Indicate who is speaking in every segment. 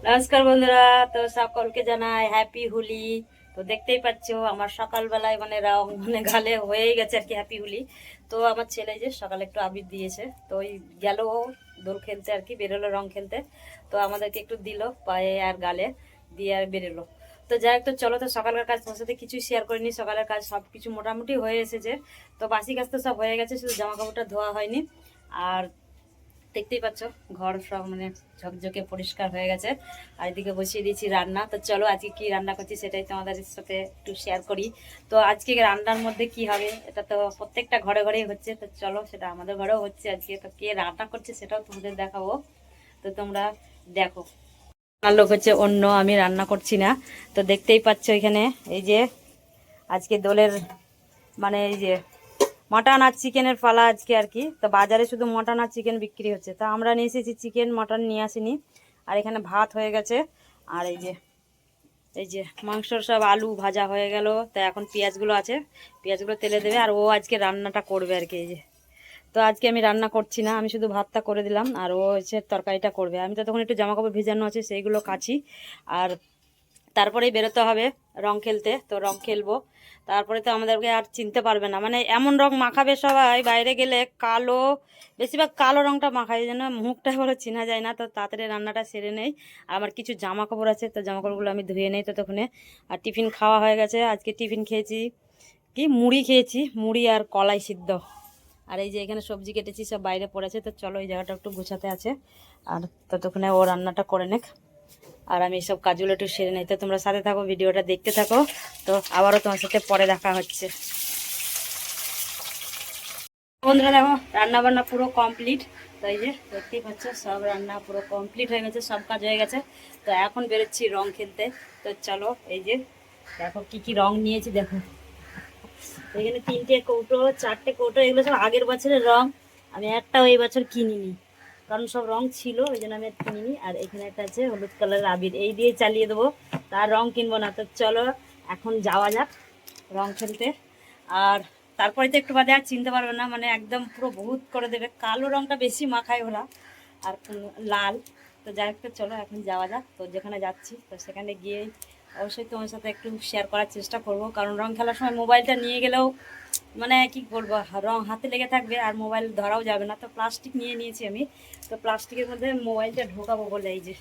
Speaker 1: নমস্কার বন্ধুরা। তো সকলকে জানাই হ্যাপি হোলি। তো দেখতেই পাচ্ছো আমার সকালবেলায় মানে রং মানে গালে হয়ে গেছে আর কি হ্যাপি হোলি। তো আমার ছেলে যে সকালে একটু আবির দিয়েছে, তো ওই গেল ও দোল খেলতে আর কি, বেরোলো রং খেলতে। তো আমাদেরকে একটু দিল পায়ে আর গালে, দিয়ে আর বেরোলো। তো যাই হোক, তো চলো, তো সকালের কাজ তোমার সাথে কিছুই শেয়ার করিনি। সকালের কাজ সব কিছু মোটামুটি হয়ে এসেছে। তো বাসি কাজ তো সব হয়ে গেছে, শুধু জামা কাপড়টা ধোয়া হয়নি। আর দেখতেই পাচ্ছ ঘর সব মানে ঝকঝকে পরিষ্কার হয়ে গেছে। আর এদিকে বসিয়ে দিয়েছি রান্না। তো চলো আজকে কি রান্না করছি সেটাই তোমাদের সাথে একটু শেয়ার করি। তো আজকে রান্নার মধ্যে কি হবে এটা তো প্রত্যেকটা ঘরে ঘরেই হচ্ছে, তো চলো সেটা আমাদের ঘরেও হচ্ছে আজকে। তো কে রান্না করছে সেটাও তোমাদের দেখাবো, তো তোমরা দেখো। রান্নার লোক হচ্ছে অন্য, আমি রান্না করছি না। তো দেখতেই পাচ্ছ এখানে এই যে আজকে দোলের মানে এই যে মটন আর চিকেনের পালা আজকে আর কি। তো বাজারে শুধু মটন আর চিকেন বিক্রি হচ্ছে, তা আমরা নিয়ে এসেছি চিকেন, মটন নিয়ে আসিনি। আর এখানে ভাত হয়ে গেছে। আর এই যে মাংসর সব আলু ভাজা হয়ে গেল। তা এখন পেঁয়াজগুলো আছে, পেঁয়াজগুলো তেলে দেবে আর ও আজকে রান্নাটা করবে আর কি। এই যে, তো আজকে আমি রান্না করছি না, আমি শুধু ভাতটা করে দিলাম আর ও হচ্ছে তরকারিটা করবে। আমি তো তখন একটু জামা কাপড় ভিজানো আছে সেইগুলো কাচি। আর তারপরেই বেরোতে হবে রং খেলতে, তো রং খেলবো। তারপরে তো আমাদেরকে আর চিনতে পারবে না, মানে এমন রং মাখাবে সবাই বাইরে গেলে, কালো, বেশিরভাগ কালো রংটা মাখায়, এই জন্য মুখটা বলে চেনা যায় না। তো তাড়াতাড়ি রান্নাটা সেরে নেই। আর আমার কিছু জামা কাপড় আছে, তো জামা কাপড়গুলো আমি ধুয়ে নেই ততক্ষণে। আর টিফিন খাওয়া হয়ে গেছে, আজকে টিফিন খেয়েছি কি মুড়ি খেয়েছি, মুড়ি আর কলাই সিদ্ধ। আর এই যে এখানে সবজি কেটেছি সব বাইরে পড়েছে, তো চলো এই জায়গাটা একটু গোছাতে আছে। আর ততক্ষণে ও রান্নাটা করে নেক আর আমি সব কাজগুলো একটু সেরে নিতে। তোমরা সাথে থাকো, ভিডিওটা দেখতে থাকো। তো আবারও তোমার সাথে পরে দেখা হচ্ছে। বন্ধুরা দেখো রান্না বান্না পুরো কমপ্লিট। তো এই যে দেখতেই পাচ্ছ সব রান্না পুরো কমপ্লিট হয়ে গেছে, সব কাজ হয়ে গেছে। তো এখন বেরোচ্ছি রং খেলতে। তো চলো এই যে দেখো কি কি রং নিয়েছি দেখো। এখানে 3টে কৌটো, 4টে কৌটো, এগুলো সব আগের বছরের রং। আমি একটাও এই বছর কিনিনি, কারণ সব রং ছিল ওই জন্য আমি আর কিনিনি। আর এখানে একটা আছে হলুদ কালারের আবির, এই দিয়ে চালিয়ে দেবো, তার রং কিনবো না। তো চলো এখন যাওয়া যাক রং খেলতে। আর তারপরে তো একটু বাদে আর চিনতে পারবে না, মানে একদম পুরো বহুত করে দেবে, কালো রংটা বেশি মাখায় ওরা আর লাল। তো যাই হোক, তো চলো এখন যাওয়া যাক। তো যেখানে যাচ্ছি তো সেখানে গিয়ে অবশ্যই তোমার সাথে একটু শেয়ার করার চেষ্টা করব, কারণ রং খেলার সময় মোবাইলটা নিয়ে গেলেও মানে কি বলবো, রং হাতে লেগে থাকবে আর মোবাইল ধরাও যাবে না। তো প্লাস্টিক নিয়ে নিয়েছি আমি। তো প্লাস্টিকের মধ্যে মোবাইলটা ঢোকাবো বলে এই যে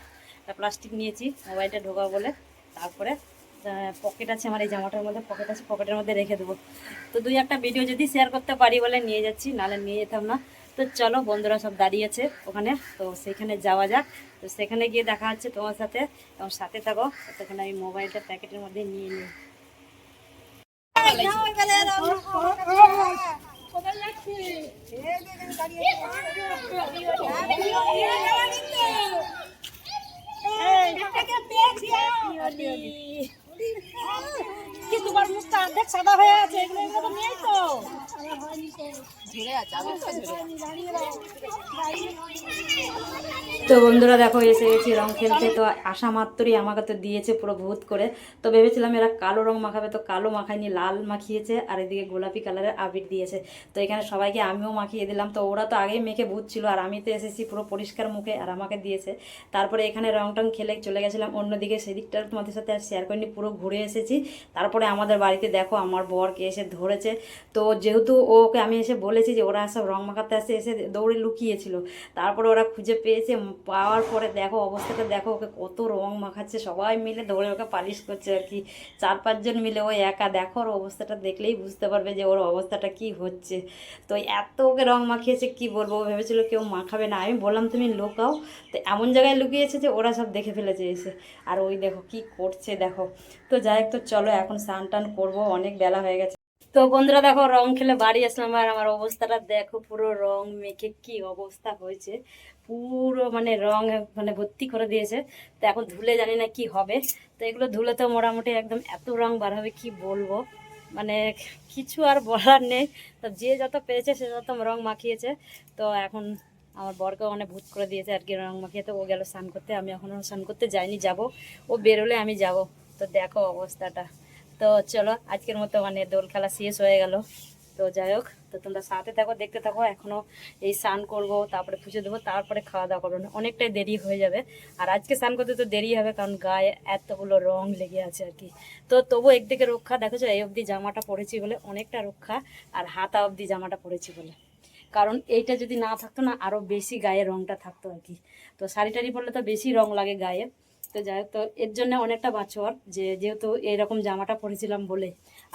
Speaker 1: প্লাস্টিক নিয়েছি মোবাইলটা ঢোকাবো বলে। তারপরে পকেট আছে আমার, এই জামাটার মধ্যে পকেট আছে, পকেটের মধ্যে রেখে দেবো। তো 2-1টা ভিডিও যদি শেয়ার করতে পারি বলে নিয়ে যাচ্ছি, নাহলে নিয়ে যেতাম না। তো চলো বন্ধুরা সব দাঁড়িয়েছে ওখানে, তো সেখানে যাওয়া যাক। তো সেখানে গিয়ে দেখা হচ্ছে তোমার সাথে, তোমার সাথে থাকো। সেখানে আমি মোবাইলটা প্যাকেটের মধ্যে নিয়ে নিই। কি তোমার মুখটা অর্ধেক সাদা হয়ে আছে, এগুলো এগুলো তো নিয়েই তো ঝরে আছে। তো বন্ধুরা দেখো এসে গেছি রং খেলতে। তো আসা মাত্রই আমাকে তো দিয়েছে পুরো ভূত করে। তো ভেবেছিলাম এরা কালো রং মাখাবে, তো কালো মাখায়নি, লাল মাখিয়েছে আর এদিকে গোলাপি কালারের আবির দিয়েছে। তো এখানে সবাইকে আমিও মাখিয়ে দিলাম। তো ওরা তো আগেই মেখে ভূত ছিল আর আমি তো এসেছি পুরো পরিষ্কার মুখে আর আমাকে দিয়েছে। তারপরে এখানে রং টং খেলে চলে গেছিলাম অন্যদিকে, সেদিকটা তোমাদের সাথে আর শেয়ার করিনি, পুরো ঘুরে এসেছি। তারপরে আমাদের বাড়িতে দেখো আমার বরকে এসে ধরেছে। তো যেহেতু ওকে আমি এসে বলেছি যে ওরা সব রং মাখাতে আসে, এসে দৌড়ে লুকিয়েছিল। তারপরে ওরা খুঁজে পেয়েছে, পাওয়ার পরে দেখো অবস্থাটা দেখো, ওকে কত রং মাখাচ্ছে, সবাই মিলে দৌড়ে ওকে পালিশ করছে আর কি। 4-5 জন মিলে, ও একা দেখো ওর অবস্থাটা দেখলেই বুঝতে পারবে যে ওর অবস্থাটা কি হচ্ছে। তো এত ওকে রং মাখিয়েছে কি বলবো, ও ভেবেছিল কেউ মাখাবে না, আমি বললাম তুমি লুকাও। তো এমন জায়গায় লুকিয়েছে যে ওরা সব দেখে ফেলেছে এসে। আর ওই দেখো কি করছে দেখো। তো যাই হোক, তো চলো এখন স্নান টান করবো, অনেক বেলা হয়ে গেছে। তো বন্ধুরা দেখো রং খেলে বাড়ি আসলাম আর আমার অবস্থাটা দেখো, পুরো রং মেখে কি অবস্থা হয়েছে, পুরো মানে রং মানে ভর্তি করে দিয়েছে। তো এখন ধুলে জানি না কি হবে। তো এগুলো ধুলে তো মোটামুটি একদম এত রং বার হবে কি বলবো, মানে কিছু আর বলার নেই। তো যে যত পেরেছে সে যত রং মাখিয়েছে। তো এখন আমার বরকে অনেক ভূত করে দিয়েছে আর কি রং মাখিয়ে। তো ও গেল স্নান করতে, আমি এখনও স্নান করতে যাইনি, যাব। ও বেরোলে আমি যাব। তো দেখো অবস্থাটা। তো চলো আজকের মতো মানে দোল খেলা শেষ হয়ে গেল। তো তো যাই হোক, তো তোমরা সাথে থাকো, দেখতে থাকো। এখনও এই স্নান করবো, তারপরে পুজো দেবো, তারপরে খাওয়া দাওয়া করবো, অনেকটাই দেরি হয়ে যাবে। আর আজকে স্নান করতে তো দেরি হবে, কারণ গায়ে এতগুলো রং লেগে আছে আর কি। তো তবু একদিকে রক্ষা, দেখেছো এই অবধি জামাটা পরেছি বলে অনেকটা রক্ষা, আর হাতা অবধি জামাটা পরেছি বলে, কারণ এইটা যদি না থাকতো না আরও বেশি গায়ে রংটা থাকতো আর কি। তো শাড়ি টাড়ি পরলে তো বেশি রং লাগে গায়ে। তো যাই হোক, তো এর জন্য অনেকটা বাঁচোয়ার যে যেহেতু এরকম জামাটা পরেছিলাম বলে।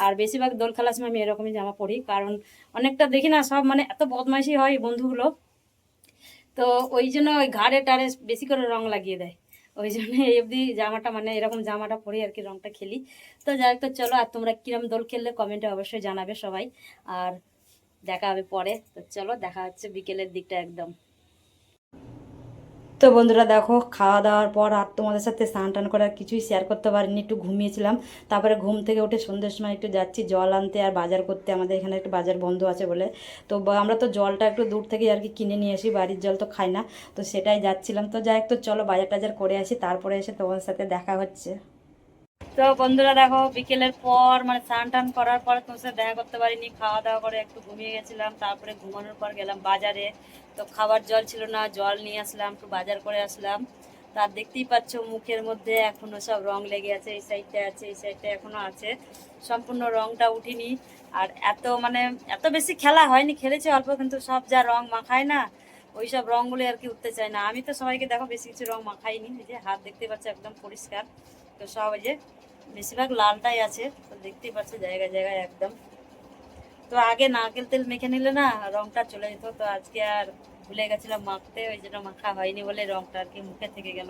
Speaker 1: আর বেশিরভাগ দোল খেলার সময় আমি এরকমই জামা পরি, কারণ অনেকটা দেখি না সব মানে এত বদমাইশি হয় বন্ধুগুলো, তো ওই জন্য ওই ঘাড়ে টাড়ে বেশি করে রং লাগিয়ে দেয়। ওই জন্য এই অবধি জামাটা মানে এরকম জামাটা পরি আর কি, রংটা খেলি। তো যাই হোক, তো চলো, আর তোমরা কিরম দোল খেললে কমেন্টে অবশ্যই জানাবে সবাই। আর দেখা হবে পরে, তো চলো দেখা হচ্ছে বিকেলের দিকটা একদম। তো বন্ধুরা দেখো, খাওয়া দাওয়ার পর আর তোমাদের সাথে স্নান টান করে আর কিছুই শেয়ার করতে পারিনি, একটু ঘুমিয়েছিলাম। তারপরে ঘুম থেকে উঠে সন্ধ্যের সময় একটু যাচ্ছি জল আনতে আর বাজার করতে, আমাদের এখানে একটু বাজার বন্ধ আছে বলে। তো আমরা তো জলটা একটু দূর থেকে আর কি কিনে নিয়ে আসি, বাড়ির জল তো খাই না। তো সেটাই যাচ্ছিলাম। তো যাই হোক, তো চলো বাজার টাজার করে আসি, তারপরে এসে তোমাদের সাথে দেখা হচ্ছে। তো বন্ধুরা দেখো, বিকেলের পর মানে স্নান টান করার পর তোমার সাথে দেখা করতে পারিনি, খাওয়া দাওয়া করে একটু ঘুমিয়ে গেছিলাম। তারপরে ঘুমানোর পর গেলাম বাজারে। তো খাবার জল ছিল না, জল নিয়ে আসলাম, একটু বাজার করে আসলাম। তার দেখতেই পাচ্ছ মুখের মধ্যে এখনো সব রং লেগে আছে, এই সাইডটা আছে, এই সাইডটা এখনো আছে, সম্পূর্ণ রংটা উঠিনি। আর এত মানে এত বেশি খেলা হয়নি, খেলেছি অল্প, কিন্তু সব যা রং মাখায় না, ওই সব রঙগুলো আর কি উঠতে চায় না। আমি তো সবাইকে দেখো বেশি কিছু রং মাখাইনি, এই যে হাত দেখতে পাচ্ছ একদম পরিষ্কার। তো সব এই যে বেশিরভাগ লালটাই আছে, তো দেখতেই পাচ্ছ জায়গায় জায়গায় একদম। তো আগে নারকেল তেল মেখে নিলে না রংটা চলে যেত, তো আজকে আর ভুলে গেছিলাম মাখতে, ওই জন্য মাখা হয়নি বলে রংটা আর কি মুখে থেকে গেল।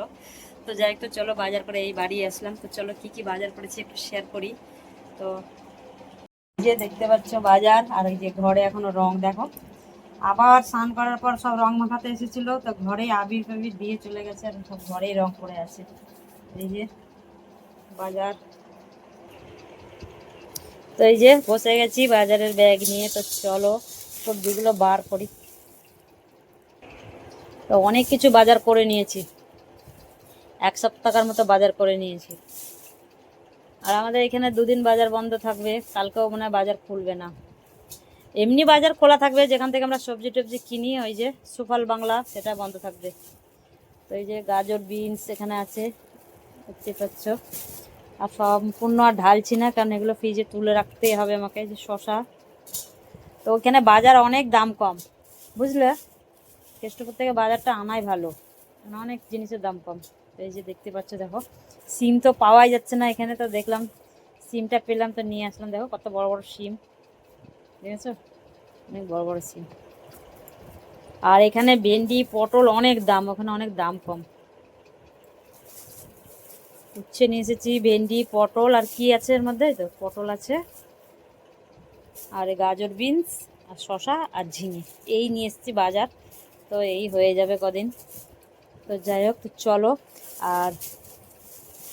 Speaker 1: তো যাই একটু চলো বাজার করে এই বাড়ি আসলাম। তো চলো কি কি বাজার করেছি একটু শেয়ার করি। তো যে দেখতে পাচ্ছ বাজার, আর এই যে ঘরে এখনো রং দেখো, আবার স্নান করার পর সব রং মাখাতে এসেছিল, তো ঘরে আবির ফাবির দিয়ে চলে গেছে, আর সব ঘরেই রং পড়ে আছে। এই যে বাজার, তো এই যে বসে গেছি বাজারের ব্যাগ নিয়ে। তো চলো সবজিগুলো বার করি। তো অনেক কিছু বাজার করে নিয়েছি, 1 সপ্তাহের মতো বাজার করে নিয়েছি। আর আমাদের এখানে 2 দিন বাজার বন্ধ থাকবে, কালকেও মনে হয় বাজার খুলবে না। এমনি বাজার খোলা থাকবে, যেখান থেকে আমরা সবজি টবজি কিনি, ওই যে সুফল বাংলা, সেটা বন্ধ থাকবে। তো এই যে গাজর বিনস এখানে আছে, দেখতে পাচ্ছ। আর সম্পূর্ণ আর ঢালছি না, কারণ এগুলো ফ্রিজে তুলে রাখতে হবে আমাকে। যে শশা, তো ওখানে বাজার অনেক দাম কম, বুঝলে, কেষ্টপুর থেকে বাজারটা আনাই ভালো, কারণ অনেক জিনিসের দাম কম। তো এই যে দেখতে পাচ্ছ দেখো, সিম তো পাওয়াই যাচ্ছে না এখানে, তো দেখলাম সিমটা পেলাম, তো নিয়ে আসলাম। দেখো কত বড় বড় সিম, দেখেছো, অনেক বড় বড় সিম। আর এখানে ভেন্ডি পটল অনেক দাম, ওখানে অনেক দাম কম। উচ্ছে নিয়ে এসেছি, ভেন্ডি পটল, আর কি আছে এর মধ্যে, তো পটল আছে, আর গাজর বিনস, আর শশা, আর ঝিঙে, এই নিয়ে এসেছি বাজার। তো এই হয়ে যাবে কদিন। তো যাই হোক, তো চলো, আর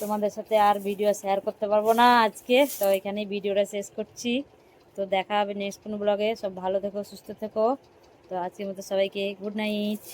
Speaker 1: তোমাদের সাথে আর ভিডিও শেয়ার করতে পারবো না আজকে, তো এখানেই ভিডিওটা শেষ করছি। তো দেখা হবে নেক্সট কোনো ব্লগে। সব ভালো থেকো, সুস্থ থেকো। তো আজকের মতো সবাইকে গুড নাইট।